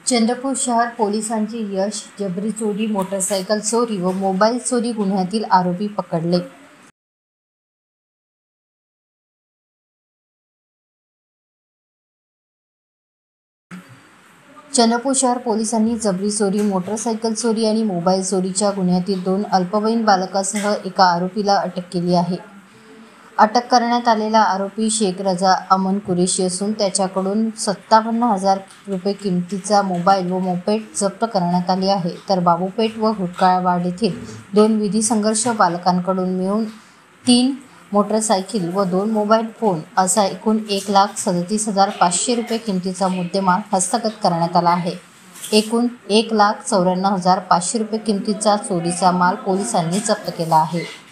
चंद्रपूर शहर पोलिसांचे यश, जबरी चोरी, मोटरसायकल चोरी व मोबाईल चोरी गुन्ह्यातील आरोपी पकडले. चंद्रपूर शहर पोलिसांनी जबरी चोरी, मोटरसायकल चोरी आणि मोबाईल चोरीच्या गुन्ह्यातील 2 अल्पवयीन बालकासह एका आरोपीला अटक केली आहे. अटक करण्यात आलेला आरोपी शेख रजा अमन कुरेशी असून त्याच्याकडून 57,000 रुपये किमतीचा मोबाईल व मोपेड जप्त करण्यात आली आहे. तर बाबूपेठ व हुडकाळवाड येथील 2 विधी संघर्ष बालकांकडून मिळून 3 मोटरसायकल व 2 मोबाईल फोन असा एकूण 1,37,500 रुपये किमतीचा मुद्देमाल हस्तगत करण्यात आला आहे. एकूण 1,94,500 रुपये किमतीचा चोरीचा माल पोलिसांनी जप्त केला आहे.